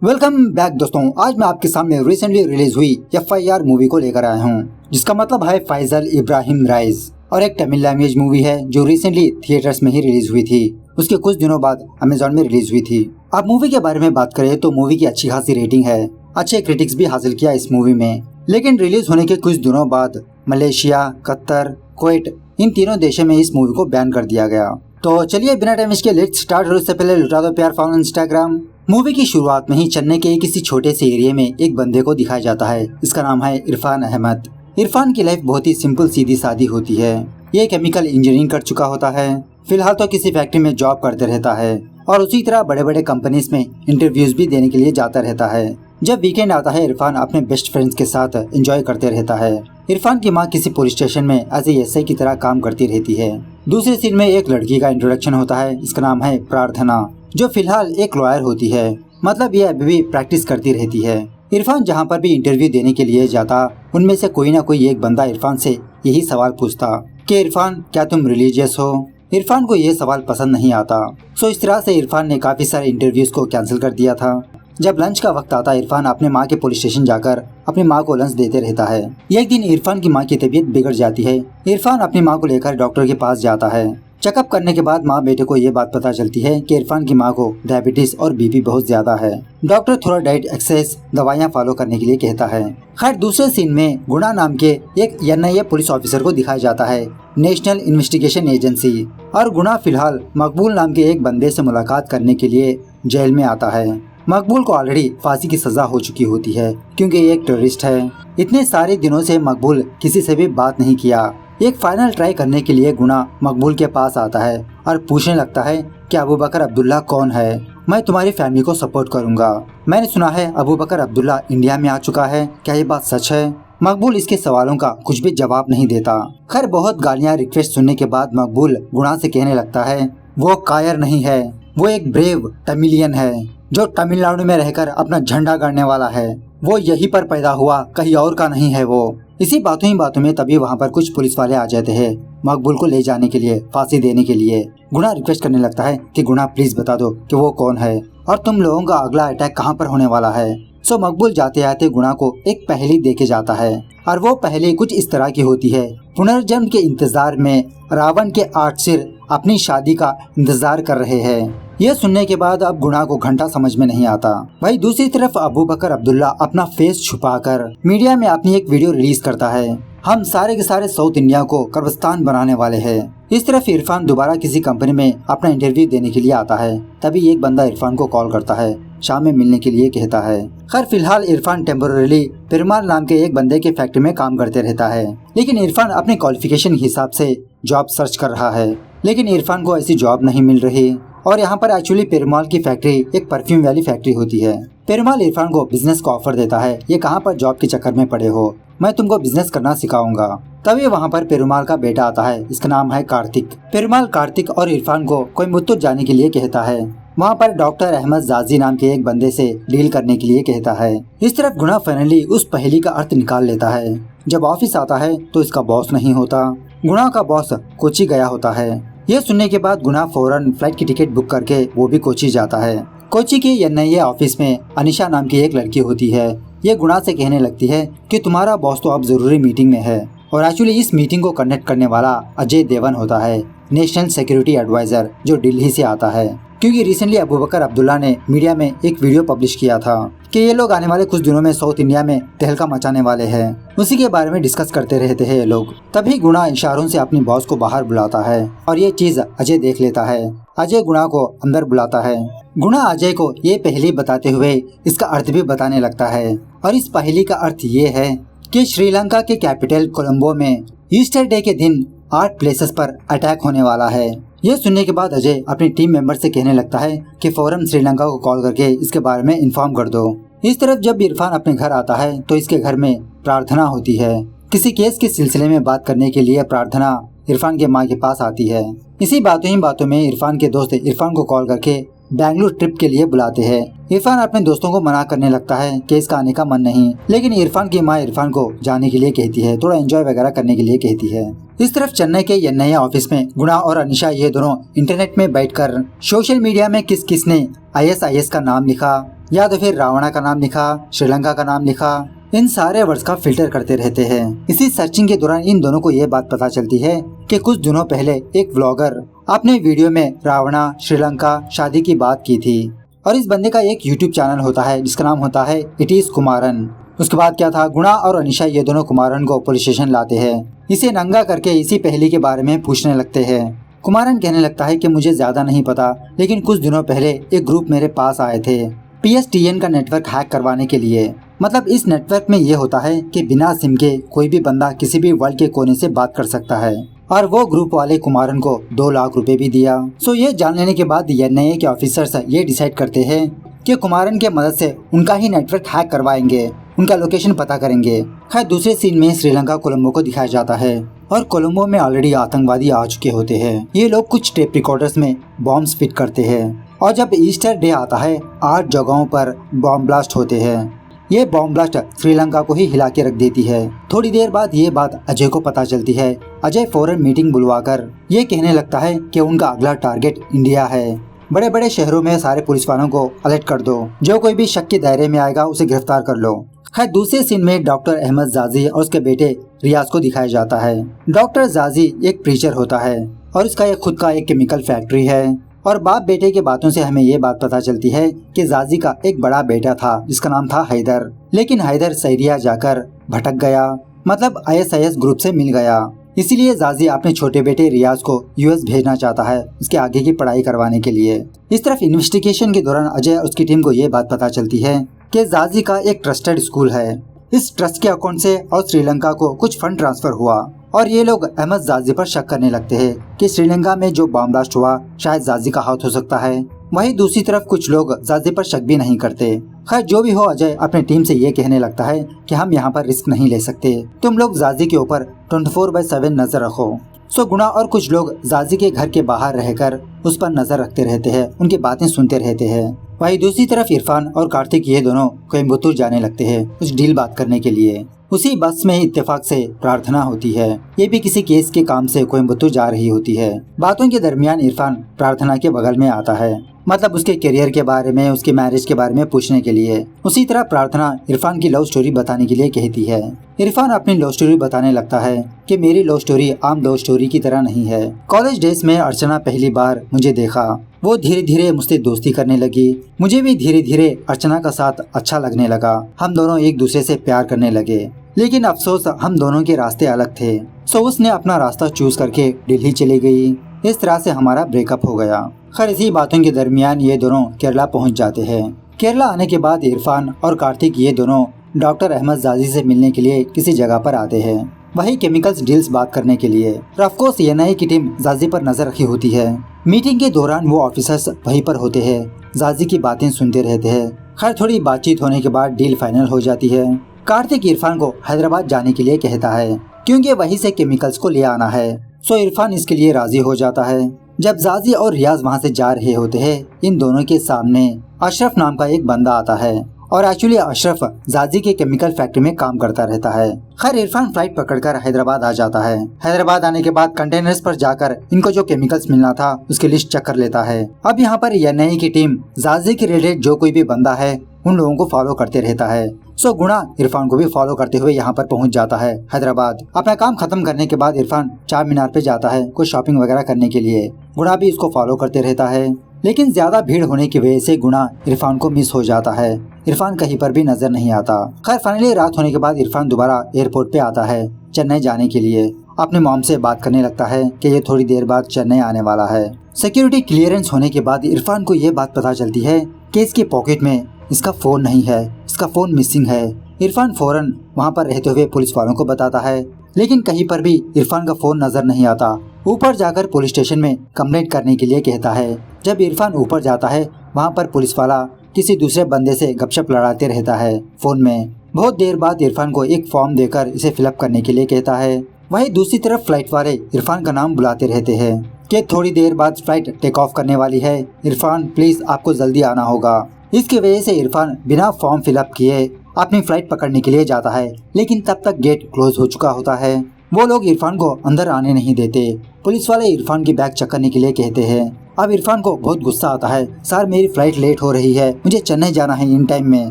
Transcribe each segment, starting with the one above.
Welcome back दोस्तों। आज मैं आपके सामने रिसेंटली रिलीज हुई FIR मूवी को लेकर आया हूँ, जिसका मतलब है फैजल इब्राहिम राइज, और एक तमिल लैंग्वेज मूवी है जो रिसेंटली थिएटर्स में ही रिलीज हुई थी। उसके कुछ दिनों बाद अमेजॉन में रिलीज हुई थी। अब मूवी के बारे में बात करें तो मूवी की अच्छी खासी रेटिंग है, अच्छे क्रिटिक्स भी हासिल किया इस मूवी में। लेकिन रिलीज होने के कुछ दिनों बाद मलेशिया, कतर, कुवैत इन तीनों देशों में इस मूवी को बैन कर दिया गया। तो चलिए बिना टाइम वेस्ट के लेट्स स्टार्ट। और उससे पहले लुटा दो प्यार फॉलो इंस्टाग्राम। मूवी की शुरुआत में ही चेन्नई के किसी छोटे से एरिया में एक बंदे को दिखाया जाता है। इसका नाम है इरफान अहमद। इरफान की लाइफ बहुत ही सिंपल सीधी सादी होती है। ये केमिकल इंजीनियरिंग कर चुका होता है। फिलहाल तो किसी फैक्ट्री में जॉब करते रहता है और उसी तरह बड़े बड़े कंपनीज में इंटरव्यूज भी देने के लिए जाता रहता है। जब वीकेंड आता है इरफान अपने बेस्ट फ्रेंड्स के साथ एंजॉय करते रहता है। इरफान की माँ किसी पुलिस स्टेशन में एज ए SI की तरह काम करती रहती है। दूसरे सीन में एक लड़की का इंट्रोडक्शन होता है। इसका नाम है प्रार्थना, जो फिलहाल एक लॉयर होती है। मतलब ये अभी भी प्रैक्टिस करती रहती है। इरफान जहाँ पर भी इंटरव्यू देने के लिए जाता, उनमें से कोई ना कोई एक बंदा इरफान से यही सवाल पूछता कि इरफान क्या तुम रिलीजियस हो। इरफान को ये सवाल पसंद नहीं आता। सो इस तरह से इरफान ने काफी सारे इंटरव्यूज को कैंसिल कर दिया था। जब लंच का वक्त आता इरफान अपने माँ के पुलिस स्टेशन जाकर अपनी माँ को लंच देते रहता है। एक दिन इरफान की माँ की तबीयत बिगड़ जाती है। इरफान अपनी माँ को लेकर डॉक्टर के पास जाता है। चेकअप करने के बाद माँ बेटे को ये बात पता चलती है कि इरफान की माँ को डायबिटीज और BP बहुत ज्यादा है। डॉक्टर थोड़ा डाइट, एक्सरसाइज, दवाइयाँ फॉलो करने के लिए कहता है। खैर दूसरे सीन में गुणा नाम के एक NIA पुलिस ऑफिसर को दिखाया जाता है, नेशनल इन्वेस्टिगेशन एजेंसी। और गुणा फिलहाल मकबूल नाम के एक बंदे से मुलाकात करने के लिए जेल में आता है। मकबूल को ऑलरेडी फांसी की सजा हो चुकी होती है क्योंकि ये एक टेररिस्ट है। इतने सारे दिनों से मकबूल किसी से भी बात नहीं किया। एक फाइनल ट्राई करने के लिए गुना मकबूल के पास आता है और पूछने लगता है कि अबू बकर अब्दुल्ला कौन है। मैं तुम्हारी फैमिली को सपोर्ट करूंगा। मैंने सुना है अबू बकर अब्दुल्ला इंडिया में आ चुका है, क्या ये बात सच है? मकबूल इसके सवालों का कुछ भी जवाब नहीं देता। खैर बहुत गालियाँ रिक्वेस्ट सुनने के बाद मकबूल गुणा से कहने लगता है वो कायर नहीं है, वो एक ब्रेव तमिलियन है जो तमिलनाडु में रहकर अपना झंडा गाड़ने वाला है। वो यहीं पर पैदा हुआ, कहीं और का नहीं है वो। इसी बातों ही बातों में तभी वहाँ पर कुछ पुलिस वाले आ जाते हैं मकबूल को ले जाने के लिए, फांसी देने के लिए। गुणा रिक्वेस्ट करने लगता है कि गुणा प्लीज बता दो कि वो कौन है और तुम लोगों का अगला अटैक कहाँ पर होने वाला है। सो मकबूल जाते आते गुणा को एक पहेली दे के जाता है और वो पहेली कुछ इस तरह की होती है। पुनर्जन्म के इंतजार में रावण के 8 सिर अपनी शादी का इंतजार कर रहे हैं। यह सुनने के बाद अब गुणा को घंटा समझ में नहीं आता। वही दूसरी तरफ अबू बकर अब्दुल्ला अपना फेस छुपाकर मीडिया में अपनी एक वीडियो रिलीज करता है। हम सारे के सारे साउथ इंडिया को कब्रिस्तान बनाने वाले हैं। इस तरफ इरफान दोबारा किसी कंपनी में अपना इंटरव्यू देने के लिए आता है। तभी एक बंदा इरफान को कॉल करता है, शाम में मिलने के लिए कहता है। खैर फिलहाल इरफान टेम्पोररी पेरुमाल नाम के एक बंदे के फैक्ट्री में काम करते रहता है। लेकिन इरफान अपने क्वालिफिकेशन के हिसाब से जॉब सर्च कर रहा है, लेकिन इरफान को ऐसी जॉब नहीं मिल रही। और यहाँ पर एक्चुअली पेरुमाल की फैक्ट्री एक परफ्यूम वाली फैक्ट्री होती है। पेरुमाल इरफान को बिजनेस का ऑफर देता है, ये कहाँ पर जॉब के चक्कर में पड़े हो, मैं तुमको बिजनेस करना सिखाऊंगा। तभी वहाँ पर पेरुमाल का बेटा आता है, इसका नाम है कार्तिक। पेरुमाल कार्तिक और इरफान को कोयम्बटूर जाने के लिए कहता है। वहाँ पर डॉक्टर अहमद जाजी नाम के एक बंदे से डील करने के लिए कहता है। इस तरफ गुणा फाइनली उस पहेली का अर्थ निकाल लेता है। जब ऑफिस आता है तो इसका बॉस नहीं होता, गुणा का बॉस कोची गया होता है। यह सुनने के बाद गुणा फौरन फ्लाइट की टिकट बुक करके वो भी कोची जाता है। कोची के NIA ऑफिस में अनिशा नाम की एक लड़की होती है। ये गुणा से कहने लगती है कि तुम्हारा बॉस तो अब जरूरी मीटिंग में है। और एक्चुअली इस मीटिंग को कंडक्ट करने वाला अजय देवन होता है, नेशनल सिक्योरिटी एडवाइजर, जो दिल्ली से आता है। क्योंकि रिसेंटली अबू बकर अब्दुल्ला ने मीडिया में एक वीडियो पब्लिश किया था कि ये लोग आने वाले कुछ दिनों में साउथ इंडिया में तहलका मचाने वाले हैं। उसी के बारे में डिस्कस करते रहते हैं ये लोग। तभी गुणा इशारों से अपनी बॉस को बाहर बुलाता है और ये चीज अजय देख लेता है। अजय गुणा को अंदर बुलाता है। गुणा अजय को ये पहेली बताते हुए इसका अर्थ भी बताने लगता है। और इस पहेली का अर्थ ये है कि श्रीलंका के कैपिटल कोलंबो में ईस्टर डे के दिन 8 प्लेसेस पर अटैक होने वाला है। यह सुनने के बाद अजय अपनी टीम मेंबर से कहने लगता है कि फौरन श्रीलंका को कॉल करके इसके बारे में इन्फॉर्म कर दो। इस तरफ जब इरफान अपने घर आता है तो इसके घर में प्रार्थना होती है। किसी केस के सिलसिले में बात करने के लिए प्रार्थना इरफान के माँ के पास आती है। इसी बातों ही बातों में इरफान के दोस्त इरफान को कॉल करके बेंगलुरु ट्रिप के लिए बुलाते हैं। इरफान अपने दोस्तों को मना करने लगता है कि इसका आने का मन नहीं, लेकिन इरफान की माँ इरफान को जाने के लिए कहती है, थोड़ा एंजॉय वगैरह करने के लिए कहती है। इस तरफ चेन्नई के NIA ऑफिस में गुणा और अनिशा ये दोनों इंटरनेट में बैठकर सोशल मीडिया में किस किस ने ISIS का नाम लिखा, या तो फिर रावणा का नाम लिखा, श्रीलंका का नाम लिखा, इन सारे वर्ड्स का फिल्टर करते रहते हैं। इसी सर्चिंग के दौरान इन दोनों को ये बात पता चलती है कि कुछ दिनों पहले एक व्लॉगर अपने वीडियो में रावणा, श्रीलंका, शादी की बात की थी। और इस बंदे का एक यूट्यूब चैनल होता है जिसका नाम होता है इट इज कुमारन। उसके बाद क्या था, गुणा और अनिशा ये दोनों कुमारन को पुलिस स्टेशन लाते हैं। इसे नंगा करके इसी पहेली के बारे में पूछने लगते हैं। कुमारन कहने लगता है कि मुझे ज्यादा नहीं पता, लेकिन कुछ दिनों पहले एक ग्रुप मेरे पास आए थे PSTN का नेटवर्क हैक करवाने के लिए। मतलब इस नेटवर्क में ये होता है कि बिना सिम के कोई भी बंदा किसी भी वर्ल्ड के कोने से बात कर सकता है। और वो ग्रुप वाले कुमारन को 2 लाख रुपए भी दिया। सो ये जान लेने के बाद NIA के ऑफिसर्स ये डिसाइड करते हैं कि कुमारन के मदद से उनका ही नेटवर्क हैक करवाएंगे, उनका लोकेशन पता करेंगे। खैर दूसरे सीन में श्रीलंका कोलंबो को दिखाया जाता है और कोलंबो में ऑलरेडी आतंकवादी आ चुके होते हैं। ये लोग कुछ टेप रिकॉर्डर्स में बॉम्ब्स फिट करते हैं और जब ईस्टर डे आता है 8 जगहों पर बॉम्ब ब्लास्ट होते हैं। ये बॉम्ब ब्लास्ट श्रीलंका को ही हिला के रख देती है। थोड़ी देर बाद ये बात अजय को पता चलती है। अजय फौरन मीटिंग बुलवाकर ये कहने लगता है कि उनका अगला टारगेट इंडिया है। बड़े बड़े शहरों में सारे पुलिस वालों को अलर्ट कर दो, जो कोई भी शक के दायरे में आएगा उसे गिरफ्तार कर लो। खैर दूसरे सीन में डॉक्टर अहमद जाजी और उसके बेटे रियाज को दिखाया जाता है। डॉक्टर जाजी एक प्रीचर होता है और इसका एक खुद का एक केमिकल फैक्ट्री है। और बाप बेटे की बातों से हमें ये बात पता चलती है कि जाजी का एक बड़ा बेटा था जिसका नाम था हैदर, लेकिन हैदर सीरिया जाकर भटक गया, मतलब ISIS ग्रुप से मिल गया। इसीलिए जाजी अपने छोटे बेटे रियाज को US भेजना चाहता है इसके आगे की पढ़ाई करवाने के लिए। इस तरफ इन्वेस्टिगेशन के दौरान अजय और उसकी टीम को ये बात पता चलती है कि जाजी का एक ट्रस्टेड स्कूल है। इस ट्रस्ट के अकाउंट से और श्रीलंका को कुछ फंड ट्रांसफर हुआ और ये लोग अहमद जाजी पर शक करने लगते हैं कि श्रीलंका में जो बॉम्ब ब्लास्ट हुआ शायद जाजी का हाथ हो सकता है। वहीं दूसरी तरफ कुछ लोग जाजी पर शक भी नहीं करते। खैर जो भी हो, अजय अपने टीम से ये कहने लगता है कि हम यहाँ पर रिस्क नहीं ले सकते, तुम लोग जाजी के ऊपर 24/7 नजर रखो। सो गुणा और कुछ लोग जाजी के घर के बाहर रहकर उस पर नजर रखते रहते हैं, उनकी बातें सुनते रहते हैं। वहीं दूसरी तरफ इरफान और कार्तिक ये दोनों कोयम्बतूर जाने लगते हैं कुछ डील बात करने के लिए। उसी बस में इत्तेफाक से प्रार्थना होती है, ये भी किसी केस के काम से कोयम्बतूर जा रही होती है। बातों के दरमियान इरफान प्रार्थना के बगल में आता है, मतलब उसके करियर के बारे में, उसके मैरिज के बारे में पूछने के लिए। उसी तरह प्रार्थना इरफान की लव स्टोरी बताने के लिए कहती है। इरफान अपनी लव स्टोरी बताने लगता है कि मेरी लव स्टोरी आम लव स्टोरी की तरह नहीं है। कॉलेज डेज में अर्चना पहली बार मुझे देखा, वो धीरे धीरे मुझसे दोस्ती करने लगी, मुझे भी धीरे धीरे अर्चना का साथ अच्छा लगने लगा। हम दोनों एक दूसरे से प्यार करने लगे, लेकिन अफसोस हम दोनों के रास्ते अलग थे। सो उसने अपना रास्ता चूज करके दिल्ली चली गई। इस तरह से हमारा ब्रेकअप हो गया। खैर इसी बातों के दरमियान ये दोनों केरला पहुंच जाते हैं। केरला आने के बाद इरफान और कार्तिक ये दोनों डॉक्टर अहमद जाजी से मिलने के लिए किसी जगह पर आते हैं, वही केमिकल्स डील्स बात करने के लिए। ऑफकोर्स NIA की टीम जाजी पर नजर रखी होती है। मीटिंग के दौरान वो ऑफिसर्स वहीं पर होते हैं, जाजी की बातें सुनते रहते हैं। खैर थोड़ी बातचीत होने के बाद डील फाइनल हो जाती है। कार्तिक इरफान को हैदराबाद जाने के लिए कहता है क्योंकि वहीं से केमिकल्स को ले आना है। सो इरफान इसके लिए राजी हो जाता है। जब जाजी और रियाज वहाँ से जा रहे होते हैं, इन दोनों के सामने अशरफ नाम का एक बंदा आता है और एक्चुअली अशरफ जाजी के केमिकल फैक्ट्री में काम करता रहता है। खैर इरफान फ्लाइट पकड़कर हैदराबाद आ जाता है। हैदराबाद आने के बाद कंटेनर्स पर जाकर इनको जो केमिकल्स मिलना था उसकी लिस्ट चेक कर लेता है। अब यहाँ पर NIA की टीम जाजी के रिलेटेड जो कोई भी बंदा है उन लोगों को फॉलो करते रहता है। सो गुणा इरफान को भी फॉलो करते हुए यहाँ पर पहुँच जाता है हैदराबाद। अपना काम खत्म करने के बाद इरफान चार मीनार पे जाता है कुछ शॉपिंग वगैरह करने के लिए। गुणा भी इसको फॉलो करते रहता है, लेकिन ज्यादा भीड़ होने की वजह से गुणा इरफान को मिस हो जाता है। इरफान कहीं पर भी नजर नहीं आता। खैर फाइनली रात होने के बाद इरफान दोबारा एयरपोर्ट पे आता है चेन्नई जाने के लिए। अपने मॉम से बात करने लगता है कि ये थोड़ी देर बाद चेन्नई आने वाला है। सिक्योरिटी क्लियरेंस होने के बाद इरफान को ये बात पता चलती है कि इसके पॉकेट में इसका फोन नहीं है, इसका फोन मिसिंग है। इरफान फौरन वहाँ पर रहते हुए पुलिस वालों को बताता है, लेकिन कहीं पर भी इरफान का फोन नजर नहीं आता। ऊपर जाकर पुलिस स्टेशन में कंप्लेंट करने के लिए कहता है। जब इरफान ऊपर जाता है वहाँ पर पुलिस वाला किसी दूसरे बंदे से गपशप लड़ाते रहता है फोन में। बहुत देर बाद इरफान को एक फॉर्म देकर इसे फिलअप करने के लिए कहता है। वहीं दूसरी तरफ फ्लाइट वाले इरफान का नाम बुलाते रहते हैं कि थोड़ी देर बाद फ्लाइट टेक ऑफ करने वाली है, इरफान प्लीज आपको जल्दी आना होगा। इसकी वजह से इरफान बिना फॉर्म फिलअप किए अपनी फ्लाइट पकड़ने के लिए जाता है, लेकिन तब तक गेट क्लोज हो चुका होता है। वो लोग इरफान को अंदर आने नहीं देते। पुलिस वाले इरफान की बैग चेक करने के लिए कहते हैं। अब इरफान को बहुत गुस्सा आता है। सर मेरी फ्लाइट लेट हो रही है, मुझे चेन्नई जाना है इन टाइम में।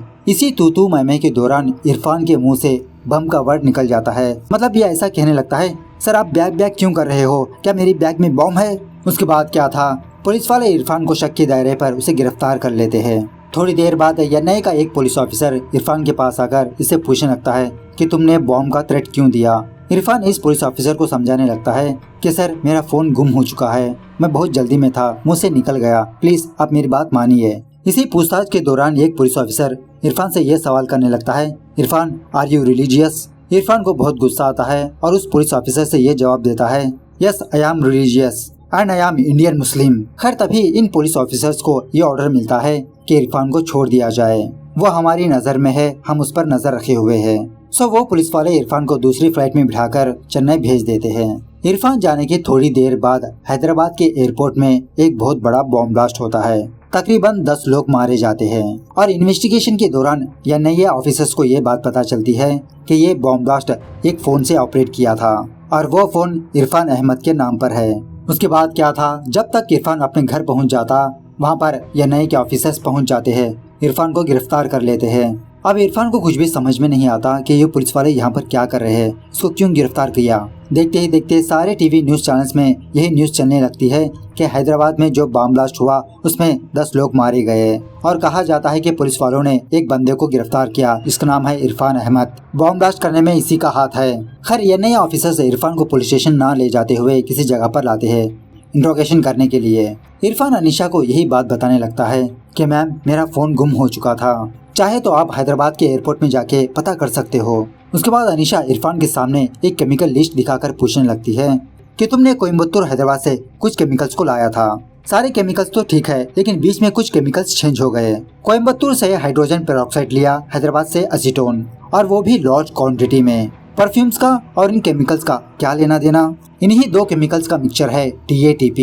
इसी तू मैं के दौरान इरफान के मुंह से बम का वर्ड निकल जाता है। मतलब ये ऐसा कहने लगता है, सर आप बैग क्यों कर रहे हो, क्या मेरी बैग में बम है? उसके बाद क्या था, पुलिस वाले इरफान को शक के दायरे पर उसे गिरफ्तार कर लेते हैं। थोड़ी देर बाद एनआईए का एक पुलिस ऑफिसर इरफान के पास आकर इससे पूछने लगता है कि तुमने बॉम्ब का थ्रेट क्यों दिया। इरफान इस पुलिस ऑफिसर को समझाने लगता है कि सर मेरा फोन गुम हो चुका है, मैं बहुत जल्दी में था, मुझसे निकल गया, प्लीज आप मेरी बात मानिए। इसी पूछताछ के दौरान एक पुलिस ऑफिसर इरफान से यह सवाल करने लगता है, Irfan are you religious? Irfan को बहुत गुस्सा आता है और उस पुलिस ऑफिसर से ये जवाब देता है, yes I am religious and I am Indian Muslim. खैर तभी इन पुलिस ऑफिसर्स को ये ऑर्डर मिलता है कि इरफान को छोड़ दिया जाए, वो हमारी नजर में है, हम उस पर नजर रखे हुए हैं। सो वो पुलिस वाले इरफान को दूसरी फ्लाइट में बिठाकर चेन्नई भेज देते हैं। इरफान जाने के थोड़ी देर बाद हैदराबाद के एयरपोर्ट में एक बहुत बड़ा बॉम्ब ब्लास्ट होता है। तकरीबन 10 लोग मारे जाते हैं और इन्वेस्टिगेशन के दौरान एनआईए ऑफिसर्स को ये बात पता चलती है कि ये बॉम्ब ब्लास्ट एक फोन से ऑपरेट किया था और वो फोन इरफान अहमद के नाम पर है। उसके बाद क्या था, जब तक इरफान अपने घर पहुंच जाता, वहां पर एनआईए के ऑफिसर्स पहुंच जाते हैं, इरफान को गिरफ्तार कर लेते हैं। अब इरफान को कुछ भी समझ में नहीं आता कि ये पुलिस वाले यहाँ पर क्या कर रहे हैं, इसको क्यों गिरफ्तार किया। देखते ही देखते सारे टीवी न्यूज चैनल्स में यही न्यूज चलने लगती है कि हैदराबाद में जो बम ब्लास्ट हुआ उसमें 10 लोग मारे गए और कहा जाता है कि पुलिस वालों ने एक बंदे को गिरफ्तार किया, जिसका नाम है इरफान अहमद। बम ब्लास्ट करने में इसी का हाथ है। खैर एनआईए ऑफिसर्स इरफान को पुलिस स्टेशन न ले जाते हुए किसी जगह पर लाते हैं इंट्रोगेशन करने के लिए। इरफान अनीशा को यही बात बताने लगता है कि मैम मेरा फोन गुम हो चुका था, चाहे तो आप हैदराबाद के एयरपोर्ट में जाके पता कर सकते हो। उसके बाद अनीशा इरफान के सामने एक केमिकल लिस्ट दिखाकर पूछने लगती है कि तुमने कोयम्बतूर हैदराबाद से कुछ केमिकल्स को लाया था। सारे केमिकल्स तो ठीक है, लेकिन बीच में कुछ केमिकल्स चेंज हो गए। कोयम्बतूर से हाइड्रोजन पेरोक्साइड लिया, हैदराबाद से एसीटोन, और वो भी लार्ज क्वांटिटी में। परफ्यूम्स का और इन केमिकल्स का क्या लेना देना? इन्हीं 2 केमिकल्स का मिक्सचर है TATP।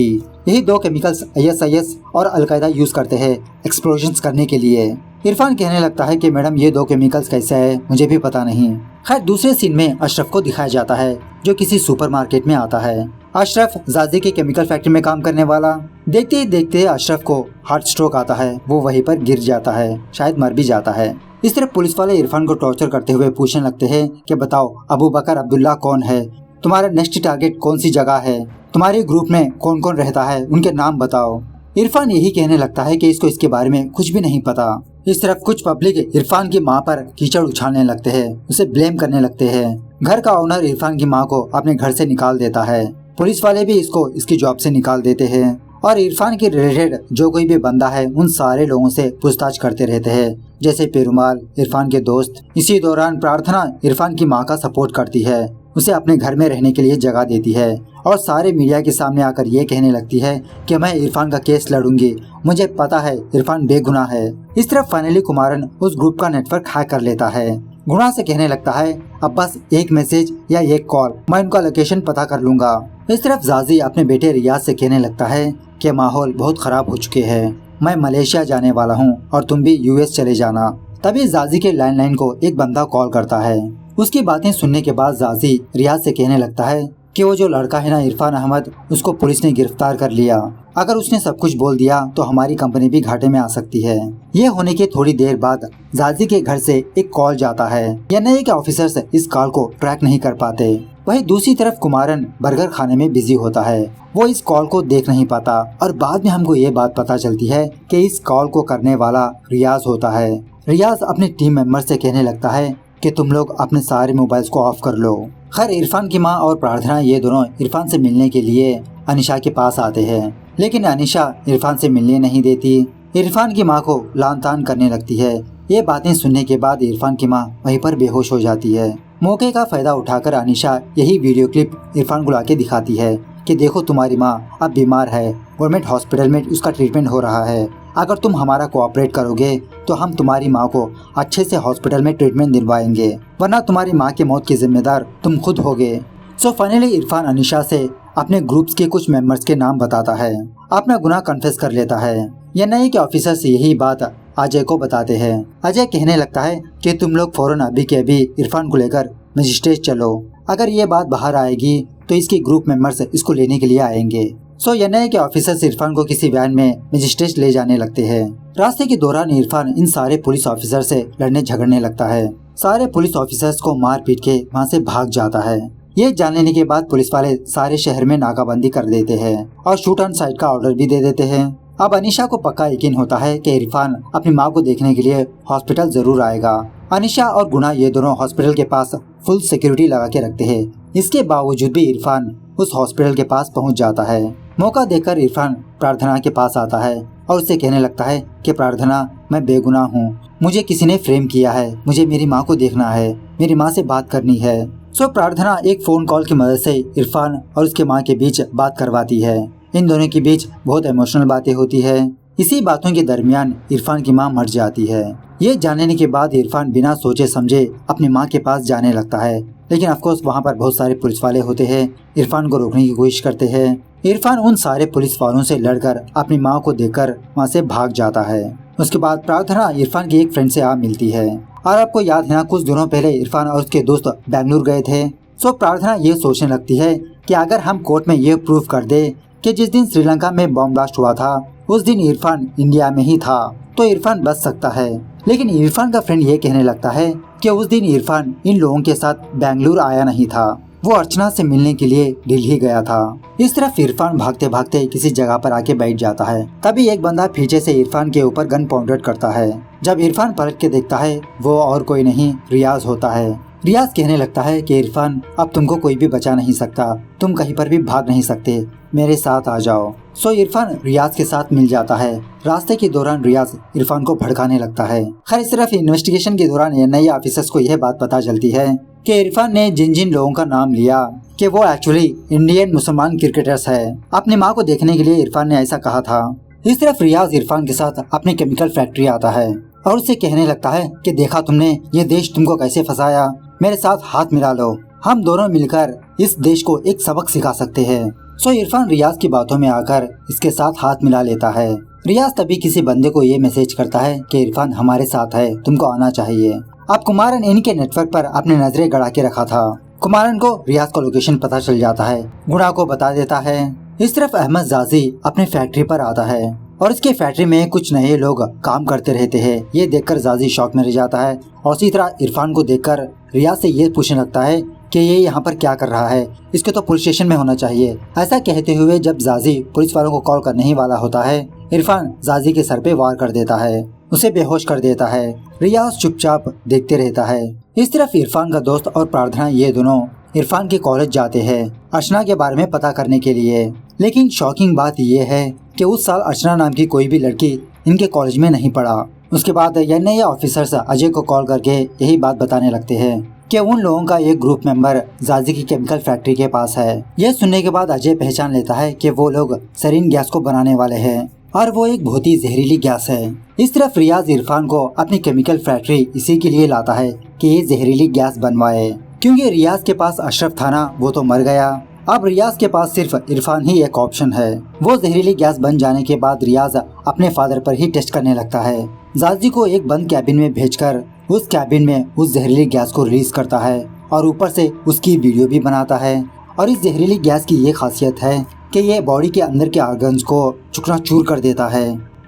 यही 2 केमिकल्स ISIS और अलकायदा यूज करते हैं एक्सप्लोजन्स करने के लिए। इरफान कहने लगता है कि मैडम ये 2 केमिकल्स कैसे है, मुझे भी पता नहीं। खैर दूसरे सीन में अशरफ को दिखाया जाता है जो किसी सुपरमार्केट में आता है। अशरफ जाजी के केमिकल फैक्ट्री में काम करने वाला। देखते ही देखते अशरफ को हार्ट स्ट्रोक आता है, वो वहीं पर गिर जाता है, शायद मर भी जाता है। इस तरह पुलिस वाले इरफान को टॉर्चर करते हुए पूछने लगते हैं कि बताओ अबू बकर अब्दुल्ला कौन है, तुम्हारा नेक्स्ट टारगेट कौन सी जगह है, तुम्हारे ग्रुप में कौन कौन रहता है, उनके नाम बताओ। इरफान यही कहने लगता है कि इसको इसके बारे में कुछ भी नहीं पता। इस तरफ कुछ पब्लिक इरफान की मां पर कीचड़ उछालने लगते हैं, उसे ब्लेम करने लगते हैं। घर का ओनर इरफान की मां को अपने घर से निकाल देता है। पुलिस वाले भी इसको इसकी जॉब से निकाल देते हैं और इरफान के रिलेटेड जो कोई भी बंदा है उन सारे लोगों से पूछताछ करते रहते हैं, जैसे पेरुमाल इरफान के दोस्त। इसी दौरान प्रार्थना इरफान की मां का सपोर्ट करती है, उसे अपने घर में रहने के लिए जगह देती है और सारे मीडिया के सामने आकर ये कहने लगती है कि मैं इरफान का केस लड़ूंगी, मुझे पता है इरफान बेगुनाह है। इस तरफ फाइनली कुमारन उस ग्रुप का नेटवर्क हैक कर लेता है। गुना से कहने लगता है अब बस एक मैसेज या एक कॉल, मैं उनका लोकेशन पता कर लूंगा। इस तरफ जाजी अपने बेटे रियाज से कहने लगता है कि माहौल बहुत खराब हो चुके हैं, मैं मलेशिया जाने वाला हूँ और तुम भी US चले जाना। तभी जाजी के लैंडलाइन को एक बंदा कॉल करता है। उसकी बातें सुनने के बाद जाजी रियाज से कहने लगता है कि वो जो लड़का है ना इरफान अहमद, उसको पुलिस ने गिरफ्तार कर लिया। अगर उसने सब कुछ बोल दिया तो हमारी कंपनी भी घाटे में आ सकती है। ये होने के थोड़ी देर बाद जाजी के घर से एक कॉल जाता है। एनआईए के ऑफिसर्स इस कॉल को ट्रैक नहीं कर पाते। वहीं दूसरी तरफ कुमारन बर्गर खाने में बिजी होता है, वो इस कॉल को देख नहीं पाता और बाद में हमको ये बात पता चलती है कि इस कॉल को करने वाला रियाज होता है। रियाज अपने टीम मेंबर से कहने लगता है कि तुम लोग अपने सारे मोबाइल्स को ऑफ कर लो। खैर इरफान की माँ और प्रार्थना ये दोनों इरफान से मिलने के लिए अनिशा के पास आते हैं, लेकिन अनिशा इरफान से मिलने नहीं देती। इरफान की माँ को लान तान करने लगती है। ये बातें सुनने के बाद इरफान की माँ वहीं पर बेहोश हो जाती है। मौके का फायदा उठाकर अनिशा यही वीडियो क्लिप इरफान को लाके दिखाती है कि देखो तुम्हारी माँ अब बीमार है, गवर्नमेंट हॉस्पिटल में उसका ट्रीटमेंट हो रहा है, अगर तुम हमारा कोऑपरेट करोगे तो हम तुम्हारी माँ को अच्छे से हॉस्पिटल में ट्रीटमेंट दिलवाएंगे, वरना तुम्हारी माँ की मौत के जिम्मेदार तुम खुद होगे। सो फाइनली इरफान अनिशा से अपने ग्रुप्स के कुछ मेंबर्स के नाम बताता है, अपना गुनाह कन्फेस कर लेता है। एनआईए के ऑफिसर्स यही बात अजय को बताते हैं। अजय कहने लगता है कि तुम लोग फौरन अभी के अभी इरफान को लेकर मजिस्ट्रेट चलो, अगर ये बात बाहर आएगी तो इसके ग्रुप मेंबर्स इसको लेने के लिए आएंगे। सो एनआईए के ऑफिसर्स इरफान को किसी वैन में मजिस्ट्रेट ले जाने लगते हैं। रास्ते के दौरान इरफान इन सारे पुलिस ऑफिसर से लड़ने झगड़ने लगता है। सारे पुलिस ऑफिसर्स को मार पीट के वहाँ से भाग जाता है। ये जान लेने के बाद पुलिस वाले सारे शहर में नाकाबंदी कर देते हैं और शूट ऑन साइट का ऑर्डर भी दे देते हैं। अब अनीशा को पक्का यकीन होता है कि इरफान अपनी माँ को देखने के लिए हॉस्पिटल जरूर आएगा। अनीशा और गुना ये दोनों हॉस्पिटल के पास फुल सिक्योरिटी लगा के रखते हैं। इसके बावजूद भी इरफान उस हॉस्पिटल के पास पहुंच जाता है। मौका देखकर इरफान प्रार्थना के पास आता है और उससे कहने लगता है कि प्रार्थना, मैं बेगुनाह हूँ, मुझे किसी ने फ्रेम किया है, मुझे मेरी माँ को देखना है, मेरी माँ से बात करनी है। सो प्रार्थना एक फोन कॉल की मदद से इरफान और उसके माँ के बीच बात करवाती है। इन दोनों के बीच बहुत इमोशनल बातें होती है। इसी बातों के दरमियान इरफान की माँ मर जाती है। ये जानने के बाद इरफान बिना सोचे समझे अपनी माँ के पास जाने लगता है, लेकिन ऑफकोर्स वहाँ पर बहुत सारे पुलिस वाले होते हैं, इरफान को रोकने की कोशिश करते हैं। इरफान उन सारे पुलिस वालों से लड़कर अपनी माँ को देखकर वहाँ से भाग जाता है। उसके बाद प्रार्थना इरफान की एक फ्रेंड से आ मिलती है और आपको याद है ना, कुछ दिनों पहले इरफान और उसके दोस्त बेंगलुरु गए थे। सो प्रार्थना ये सोचने लगती है कि अगर हम कोर्ट में ये प्रूफ कर दे कि जिस दिन श्रीलंका में बॉम्ब ब्लास्ट हुआ था उस दिन इरफान इंडिया में ही था, तो इरफान बच सकता है। लेकिन इरफान का फ्रेंड ये कहने लगता है कि उस दिन इरफान इन लोगों के साथ बेंगलुरु आया नहीं था, वो अर्चना से मिलने के लिए दिल्ली गया था। इस तरफ इरफान भागते भागते किसी जगह पर आके बैठ जाता है। तभी एक बंदा पीछे से इरफान के ऊपर गन पॉइंट करता है। जब इरफान पलट के देखता है वो और कोई नहीं रियाज होता है। रियाज कहने लगता है कि इरफान, अब तुमको कोई भी बचा नहीं सकता, तुम कहीं पर भी भाग नहीं सकते, मेरे साथ आ जाओ। सो इरफान रियाज के साथ मिल जाता है। रास्ते के दौरान रियाज इरफान को भड़काने लगता है। खैर इस तरफ इन्वेस्टिगेशन के दौरान एनआईए ऑफिसर्स को यह बात पता चलती है कि इरफान ने जिन जिन लोगों का नाम लिया कि वो एक्चुअली इंडियन मुसलमान क्रिकेटर्स है। अपनी माँ को देखने के लिए इरफान ने ऐसा कहा था। इस तरफ रियाज इरफान के साथ अपनी केमिकल फैक्ट्री आता है और उससे कहने लगता है कि देखा तुमने, ये देश तुमको कैसे फंसाया, मेरे साथ हाथ मिला लो, हम दोनों मिलकर इस देश को एक सबक सिखा सकते हैं। सो इरफान रियाज की बातों में आकर इसके साथ हाथ मिला लेता है। रियाज तभी किसी बंदे को ये मैसेज करता है कि इरफान हमारे साथ है, तुमको आना चाहिए। अब कुमारन इनके नेटवर्क पर अपने नजरें गड़ा के रखा था। कुमारन को रियाज का लोकेशन पता चल जाता है, गुणा को बता देता है। इस तरफ अहमद जाजी अपने फैक्ट्री पर आता है और इसके फैक्ट्री में कुछ नए लोग काम करते रहते हैं। ये देखकर जाजी शॉक में रह जाता है और इसी तरह इरफान को देखकर रियाज से ये पूछने लगता है कि ये यहाँ पर क्या कर रहा है, इसके तो पुलिस स्टेशन में होना चाहिए। ऐसा कहते हुए जब जाजी पुलिस वालों को कॉल करने ही वाला होता है, इरफान जाजी के सर पे वार कर देता है, उसे बेहोश कर देता है। रियाज चुपचाप देखते रहता है। इस तरफ इरफान का दोस्त और प्रार्थना ये दोनों इरफान के कॉलेज जाते हैं अर्चना के बारे में पता करने के लिए। लेकिन शॉकिंग बात यह है कि उस साल अर्चना नाम की कोई भी लड़की इनके कॉलेज में नहीं पढ़ा। उसके बाद एनआईए ऑफिसर्स अजय को कॉल करके यही बात बताने लगते हैं कि उन लोगों का एक ग्रुप मेंबर जाजी की केमिकल फैक्ट्री के पास है। यह सुनने के बाद अजय पहचान लेता है कि वो लोग सरीन गैस को बनाने वाले हैं और वो एक बहुत ही जहरीली गैस है। इस तरफ रियाज इरफान को अपनी केमिकल फैक्ट्री इसी के लिए लाता है कि ये जहरीली गैस बनवाए, क्योंकि रियाज के पास अशरफ था ना, वो तो मर गया। अब रियाज के पास सिर्फ इरफान ही एक ऑप्शन है। वो जहरीली गैस बन जाने के बाद रियाज अपने फादर पर ही टेस्ट करने लगता है। जाजी को एक बंद कैबिन में भेजकर उस कैबिन में उस जहरीली गैस को रिलीज करता है और ऊपर से उसकी वीडियो भी बनाता है। और इस जहरीली गैस की ये खासियत है कि ये बॉडी के अंदर के ऑर्गन्स को चूर कर देता है।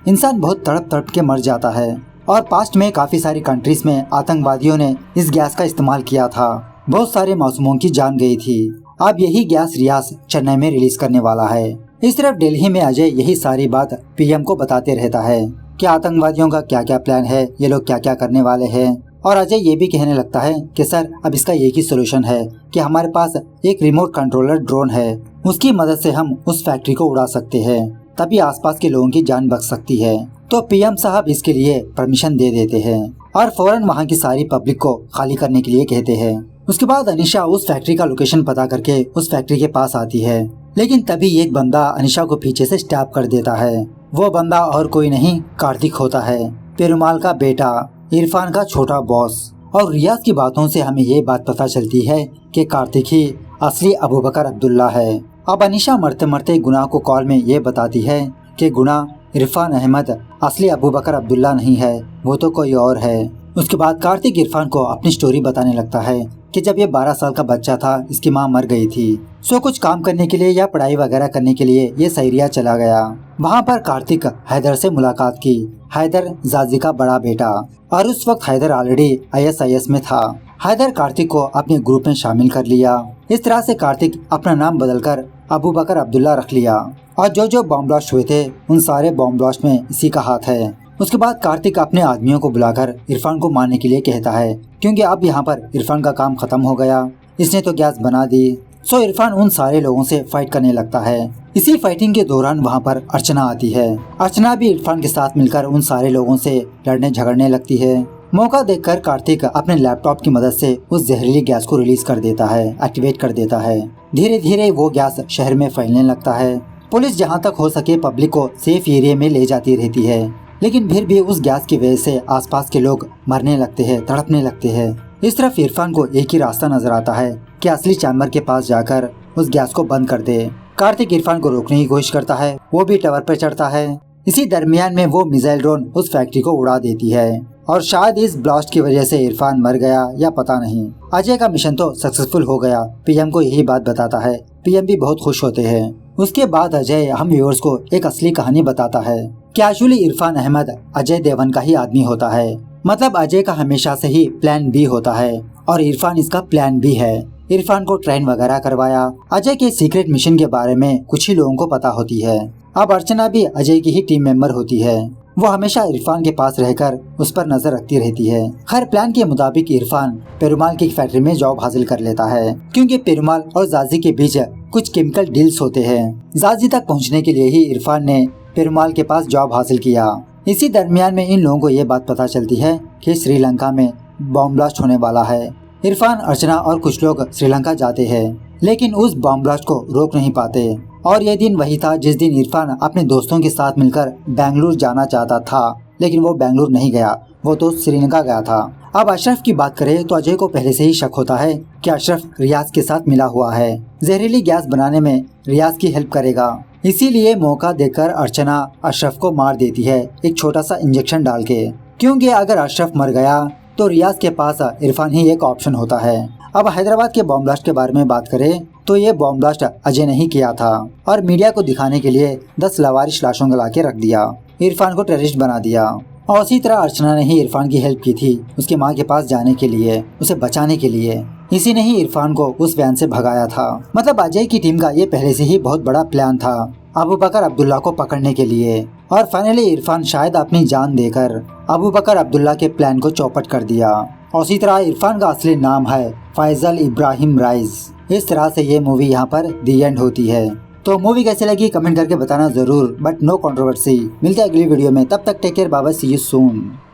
इंसान बहुत तड़प तड़प के मर जाता है। और पास्ट में काफी सारी कंट्रीज में आतंकवादियों ने इस गैस का इस्तेमाल किया था, बहुत सारे मासूमों की जान गई थी। अब यही गैस रियाज चेन्नई में रिलीज करने वाला है। इस तरफ दिल्ली में अजय यही सारी बात पीएम को बताते रहता है कि आतंकवादियों का क्या क्या प्लान है, ये लोग क्या क्या करने वाले हैं। और अजय ये भी कहने लगता है कि सर अब इसका एक ही सोल्यूशन है कि हमारे पास एक रिमोट कंट्रोलर ड्रोन है, उसकी मदद से हम उस फैक्ट्री को उड़ा सकते हैं, तभी आसपास के लोगों की जान बच सकती है। तो पीएम साहब इसके लिए परमिशन दे देते हैं और फौरन वहाँ की सारी पब्लिक को खाली करने के लिए कहते हैं। उसके बाद अनिशा उस फैक्ट्री का लोकेशन पता करके उस फैक्ट्री के पास आती है, लेकिन तभी एक बंदा अनिशा को पीछे से स्टैब कर देता है। वो बंदा और कोई नहीं कार्तिक होता है, पेरुमाल का बेटा, इरफान का छोटा बॉस। और रियाज की बातों से हमें ये बात पता चलती है कि कार्तिक ही असली अबू बकर अब्दुल्ला है। अब अनिशा मरते मरते गुना को कॉल में ये बताती है कि गुना, इरफान अहमद असली अबू बकर अब्दुल्ला नहीं है, वो तो कोई और है। उसके बाद कार्तिक इरफान को अपनी स्टोरी बताने लगता है कि जब ये 12 साल का बच्चा था इसकी माँ मर गई थी। सो कुछ काम करने के लिए या पढ़ाई वगैरह करने के लिए ये सहरिया चला गया। वहाँ पर कार्तिक हैदर से मुलाकात की। हैदर जाजी का बड़ा बेटा, और उस वक्त हैदर ऑलरेडी ISIS में था। हैदर कार्तिक को अपने ग्रुप में शामिल कर लिया। इस तरह से कार्तिक अपना नाम बदलकर अबू बकर अब्दुल्ला रख लिया, और जो बॉम्ब ब्लास्ट हुए थे उन सारे बॉम्ब ब्लास्ट में इसी का हाथ है। उसके बाद कार्तिक अपने आदमियों को बुलाकर इरफान को मारने के लिए कहता है, क्योंकि अब यहाँ पर इरफान का काम खत्म हो गया, इसने तो गैस बना दी। सो इरफान उन सारे लोगों से फाइट करने लगता है। इसी फाइटिंग के दौरान वहाँ पर अर्चना आती है। अर्चना भी इरफान के साथ मिलकर उन सारे लोगों से लड़ने झगड़ने लगती है। मौका देखकर कार्तिक अपने लैपटॉप की मदद से उस जहरीली गैस को रिलीज कर देता है, एक्टिवेट कर देता है। धीरे धीरे वो गैस शहर में फैलने लगता है। पुलिस जहाँ तक हो सके पब्लिक को सेफ एरिया में ले जाती रहती है, लेकिन फिर भी उस गैस की वजह से आसपास के लोग मरने लगते हैं, तड़पने लगते हैं। इस तरफ इरफान को एक ही रास्ता नजर आता है कि असली चैम्बर के पास जाकर उस गैस को बंद कर दे। कार्तिक इरफान को रोकने की कोशिश करता है, वो भी टावर पर चढ़ता है। इसी दरमियान में वो मिसाइल ड्रोन उस फैक्ट्री को उड़ा देती है, और शायद इस ब्लास्ट की वजह से इरफान मर गया या पता नहीं। अजय का मिशन तो सक्सेसफुल हो गया, पीएम को यही बात बताता है। पीएम भी बहुत खुश होते हैं। उसके बाद अजय हम व्यूअर्स को एक असली कहानी बताता है कि एक्चुअली इरफान अहमद अजय देवगन का ही आदमी होता है। मतलब अजय का हमेशा से ही प्लान बी होता है, और इरफान इसका प्लान बी है। इरफान को ट्रेन वगैरह करवाया। अजय के सीक्रेट मिशन के बारे में कुछ ही लोगों को पता होती है। अब अर्चना भी अजय की ही टीम मेंबर होती है। वो हमेशा इरफान के पास रहकर उस पर नजर रखती रहती है। खैर प्लान के मुताबिक इरफान पेरुमाल की फैक्ट्री में जॉब हासिल कर लेता है, क्योंकि पेरुमाल और जाजी के बीच कुछ केमिकल डील्स होते हैं। जाजी तक पहुंचने के लिए ही इरफान ने पेरुमाल के पास जॉब हासिल किया। इसी दरमियान में इन लोगों को ये बात पता चलती है कि श्रीलंका में बॉम्ब ब्लास्ट होने वाला है। इरफान, अर्चना और कुछ लोग श्रीलंका जाते हैं, लेकिन उस बॉम्ब ब्लास्ट को रोक नहीं पाते। और ये दिन वही था जिस दिन इरफान अपने दोस्तों के साथ मिलकर बेंगलुरु जाना चाहता था, लेकिन वो बेंगलुरु नहीं गया, वो तो श्रीलंका गया था। अब अशरफ की बात करें तो अजय को पहले से ही शक होता है कि अशरफ रियाज के साथ मिला हुआ है, जहरीली गैस बनाने में रियाज की हेल्प करेगा। इसीलिए मौका देकर अर्चना अशरफ को मार देती है, एक छोटा सा इंजेक्शन डाल के, क्योंकि अगर अशरफ मर गया तो रियाज के पास इरफान ही एक ऑप्शन होता है। अब हैदराबाद के बॉम्ब ब्लास्ट के बारे में बात करें तो ये बॉम्ब ब्लास्ट अजय ने ही किया था, और मीडिया को दिखाने के लिए 10 लावारिश लाशों को ला के रख दिया, इरफान को टेररिस्ट बना दिया। और उसी तरह अर्चना ने ही इरफान की हेल्प की थी उसकी माँ के पास जाने के लिए, उसे बचाने के लिए। इसी ने ही इरफान को उस वैन से भगाया था। मतलब अजय की टीम का ये पहले से ही बहुत बड़ा प्लान था अबू बकर अब्दुल्ला को पकड़ने के लिए। और फाइनली इरफान शायद अपनी जान देकर अबू बकर अब्दुल्ला के प्लान को चौपट कर दिया। और इसी तरह इरफान का असली नाम है फैजल इब्राहिम राइज। इस तरह से ये मूवी यहाँ पर दी एंड होती है। तो मूवी कैसे लगी कमेंट करके बताना जरूर, बट नो कंट्रोवर्सी। मिलते हैं अगली वीडियो में, तब तक take care, bye bye, see you soon.